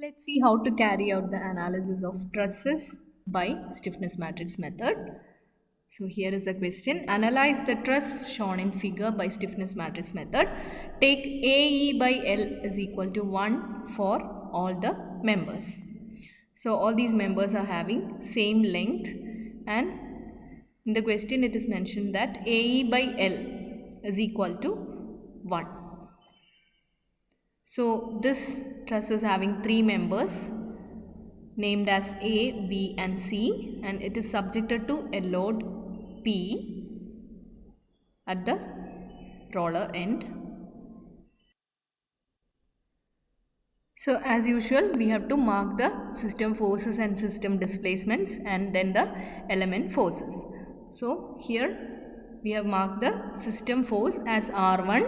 Let's see how to carry out the analysis of trusses by stiffness matrix method. So here is the question. Analyze the truss shown in figure by stiffness matrix method. Take AE by L is equal to 1 for all the members. So all these members are having same length, and in the question it is mentioned that AE by L is equal to 1. So this truss is having 3 members named as A, B and C, and it is subjected to a load P at the roller end. So as usual, we have to mark the system forces and system displacements and then the element forces. So here we have marked the system force as R1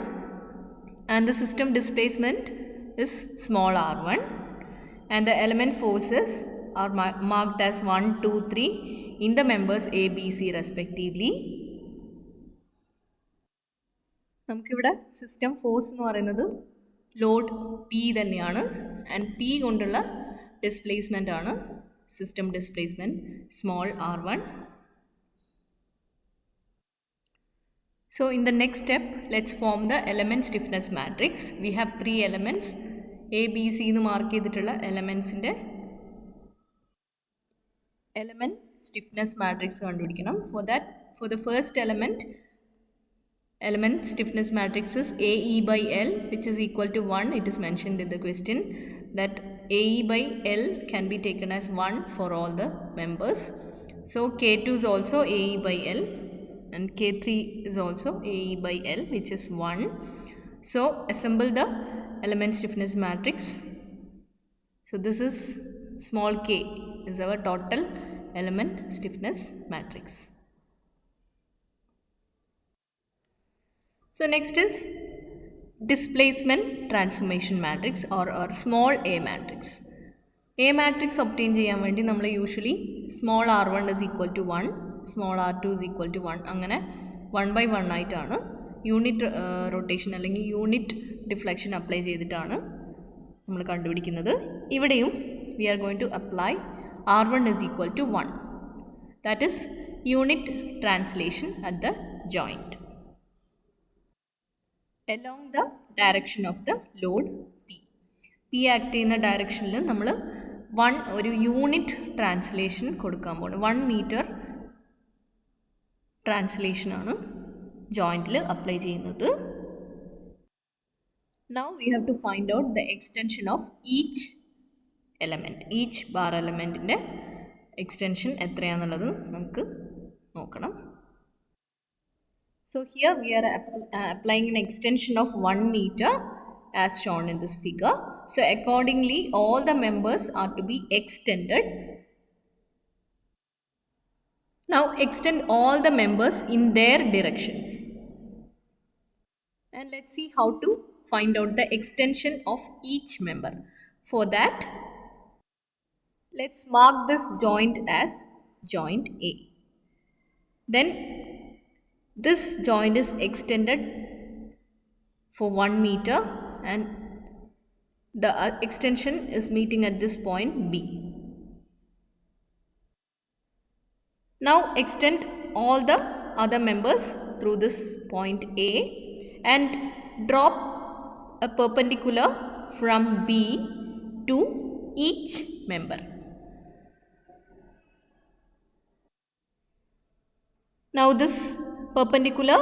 and the system displacement is small r1, and the element forces are marked as 1, 2, 3 in the members A, B, C respectively. നമുക്കിവിടെ system force എന്ന് പറയുന്നത് load P തന്നെയാണ്, and P കൊണ്ടുള്ള displacement ആണ് system displacement small r1. So in the next step, let's form the element stiffness matrix. We have 3 elements. A, B, C എന്ന് mark ചെയ്തിട്ടുള്ള എലമെൻസിൻ്റെ element stiffness matrix കണ്ടുപിടിക്കണം. For the first element stiffness matrix is AE by L, which is equal to 1. It is mentioned in the question that AE by L can be taken as 1 for all the members. So K2 is also AE by L, and K3 is also AE by L, which is 1. So assemble the element stiffness matrix. So this is small k is our total element stiffness matrix. So next is displacement transformation matrix or small a matrix. A matrix obtain ചെയ്യാൻ വേണ്ടി നമ്മൾ usually small r1 is equal to 1, small r2 is equal to 1 അങ്ങനെ 1 by 1 ആയിട്ടാണ് unit rotation അല്ലെങ്കിൽ unit deflection apply ചെയ്തിട്ടാണ് നമ്മൾ കണ്ടുപിടിക്കുന്നത്. ഇവിടെയും we are going to apply r1 is equal to 1, that is unit translation at the joint along the direction of the load P. P act ചെയ്യുന്ന ഡയറക്ഷനിൽ നമ്മൾ ഒരു യൂണിറ്റ് ട്രാൻസ്ലേഷൻ കൊടുക്കാൻ പോകുന്നത് 1 മീറ്റർ ട്രാൻസ്ലേഷനാണ് ജോയിൻറ്റിൽ അപ്ലൈ ചെയ്യുന്നത്. Now we have to find out the extension of each element. Each bar elementൻ്റെ extension എത്രയാണെന്നുള്ളത് നമുക്ക് നോക്കണം. So here we are applying an extension of 1 meter as shown in this figure. So accordingly all the members are to be extended. Now extend all the members in their directions. And let's see how to find out the extension of each member. For that, let's mark this joint as joint A. Then this joint is extended for 1 meter and the extension is meeting at this point B. Now extend all the other members through this point A and drop a perpendicular from B to each member. Now this perpendicular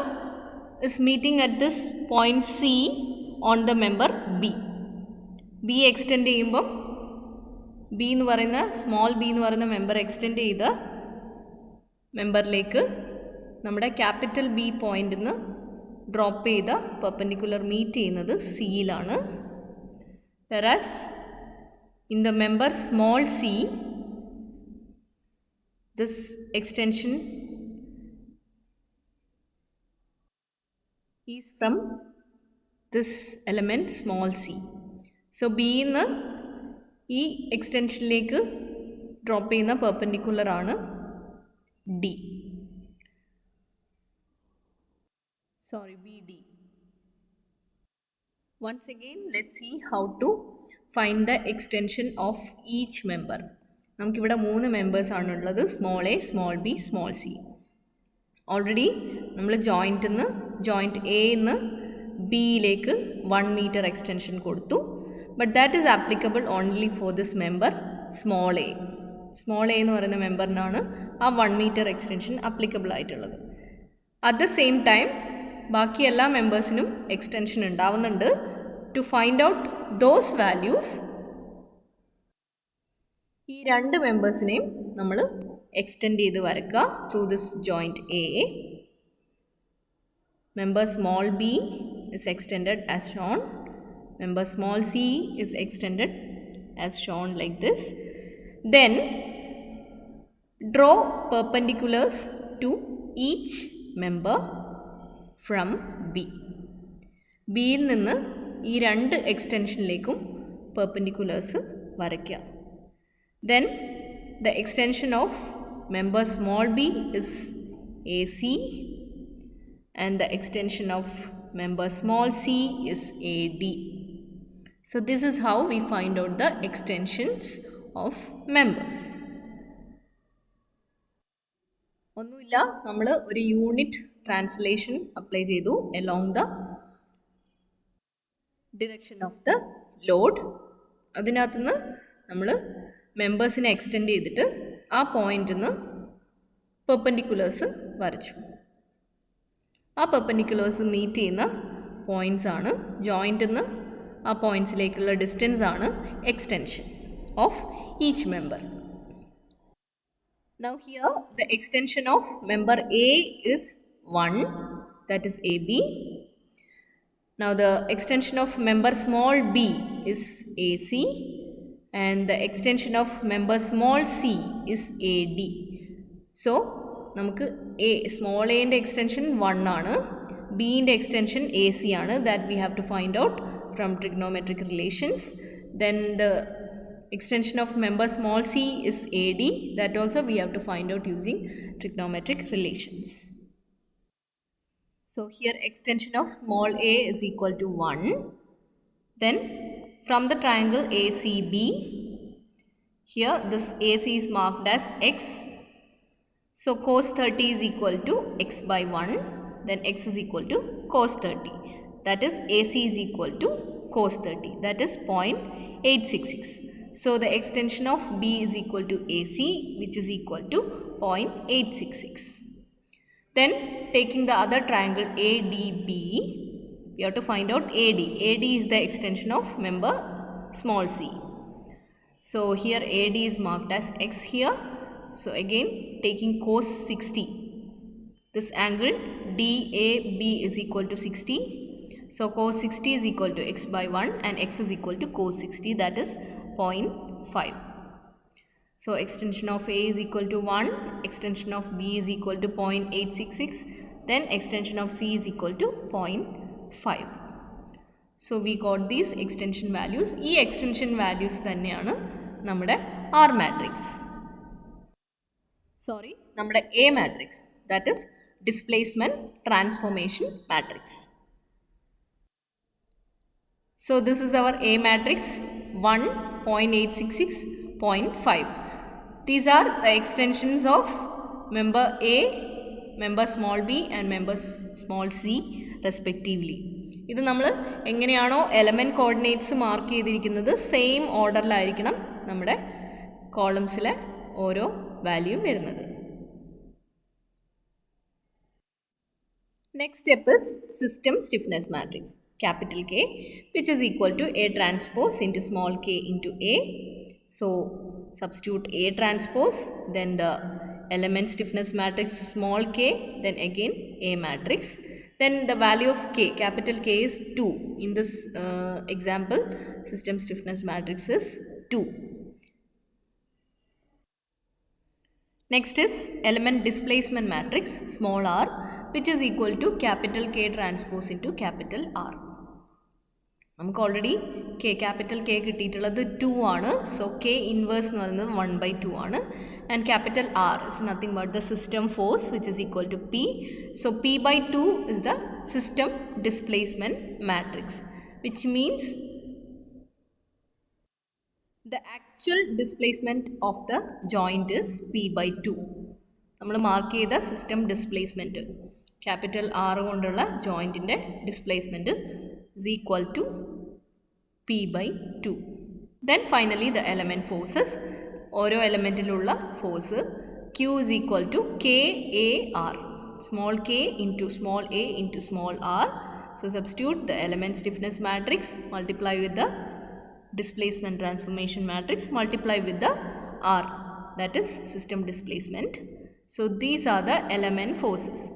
is meeting at this point C on the member B. B extend ചെയ്യുമ്പോൾ B എന്ന് പറയുന്ന small B എന്ന് പറയുന്ന member extend ചെയ്ത മെമ്പറിലേക്ക് നമ്മുടെ capital B പോയിൻ്റിൽ നിന്ന് drop ചെയ്ത perpendicular meet ചെയ്യുന്നത് സിയിലാണ്. whereas in the member small c this extension is from this element small c. So B നിന്ന് ഈ എക്സ്റ്റൻഷനിലേക്ക് ഡ്രോപ്പ് ചെയ്യുന്ന പെർപെൻഡിക്കുലർ ആണ് D. BD. Once again, let's see how to find the extension of each member. നമുക്കിവിടെ 3 മെമ്പേഴ്സാണ് ഉള്ളത്, small A, small B, small C. Already നമ്മൾ joint എന്ന് ബിയിലേക്ക് 1 metre extension കൊടുത്തു. But that is applicable only for this member small A. Small A എന്ന് പറയുന്ന മെമ്പറിനാണ് ആ 1 metre extension applicable ആയിട്ടുള്ളത്. At the same time ബാക്കി എല്ലാ മെമ്പേഴ്സിനും എക്സ്റ്റൻഷൻ ഉണ്ടാവുന്നുണ്ട്. To find out those values ഈ 2 മെമ്പേഴ്സിനെയും നമ്മൾ എക്സ്റ്റെൻഡ് ചെയ്ത് വരയ്ക്കുക through this joint A. Member small B is extended as shown. Member small c is extended as shown like this. Then draw perpendiculars to each member from B. ബിയിൽ നിന്ന് ഈ 2 എക്സ്റ്റൻഷനിലേക്കും perpendiculars വരയ്ക്കുക. Then the extension of member small b is AC and the extension of member small c is AD. So this is how we find out the extensions of members. ഒന്നുമില്ല, നമ്മൾ ഒരു unit translation apply ചെയ്തു along the direction of the load. അതിനകത്തുനിന്ന് നമ്മൾ മെമ്പേഴ്സിനെ extend ചെയ്തിട്ട് ആ പോയിന്റിൽ നിന്ന് പെർപെൻഡിക്കുലേഴ്സ് വരച്ചു. ആ പെർപെൻഡിക്കുലേഴ്സ് മീറ്റ് ചെയ്യുന്ന പോയിൻറ്റ്സ് ആണ് ജോയിൻറ്റിൽ നിന്ന് ആ പോയിൻറ്റ്സിലേക്കുള്ള ഡിസ്റ്റൻസ് ആണ് extension of each member. Now here the extension of member A is 1, that is AB. Now the extension of member small b is AC and the extension of member small c is AD. So നമുക്ക് small എൻ്റെ extension 1 ആണ്, ബിൻ്റെ extension AC ആണ്. That we have to find out from trigonometric relations. Then the extension of member small c is AD. That also we have to find out using trigonometric relations. So here extension of small a is equal to 1. Then from the triangle ACB, here this AC is marked as x. So cos 30 is equal to x by 1. Then x is equal to cos 30. That is AC is equal to cos 30. That is 0.866. So the extension of B is equal to AC, which is equal to 0.866. Then taking the other triangle ADB, we have to find out AD. AD is the extension of member small c. So here AD is marked as x here. So again taking cos 60, this angle DAB is equal to 60. So cos 60 is equal to x by 1 and x is equal to cos 60, that is 0.5. So extension of A is equal to 1, extension of B is equal to 0.866, then extension of C is equal to 0.5. So we got these extension values. ഈ extension values തന്നെയാണ് നമ്മുടെ R matrix. Sorry, നമ്മുടെ A matrix, that is displacement transformation matrix. So this is our A matrix 1, 0.866, 0.5. These are the extensions of member A, member small b and member small c respectively. ഇത് നമ്മൾ എങ്ങനെയാണോ element coordinates mark ചെയ്തിരിക്കുന്നത് same ഓർഡറിലായിരിക്കണം നമ്മുടെ കോളംസിലെ ഓരോ വാല്യൂയും വരുന്നത്. Next step is system stiffness matrix, capital K, which is equal to A transpose into small k into A. So substitute A transpose, then the element stiffness matrix small k, then again A matrix. Then the value of k, capital K is 2. In this example, system stiffness matrix is 2. Next is element displacement matrix small r, which is equal to capital K transpose into capital R. നമുക്ക് already capital K കിട്ടിയിട്ടുള്ളത് 2 ആണ്. So K inverse എന്ന് പറയുന്നത് 1/2 ആണ്. And capital R is nothing but the system force which is equal to P. So P/2 is the system displacement matrix, which means The actual displacement of the joint is P by 2. നമ്മൾ mark ചെയ്ത system displacement capital R കൊണ്ടുള്ള ജോയിൻറ്റിൻ്റെ displacement is equal to P by 2. Then finally the element forces. ഓരോ എലമെൻറ്റിലുള്ള force Q is equal to KAR. Small k into small a into small r. So substitute the element stiffness matrix, multiply with the displacement transformation matrix, multiply with the r, that is system displacement. So these are the element forces.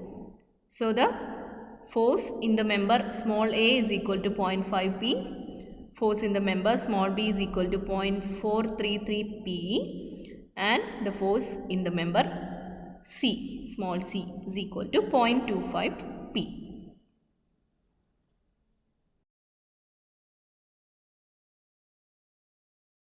So the force in the member small a is equal to 0.5 p, force in the member small b is equal to 0.433 p, and the force in the member c, small c, is equal to 0.25 p.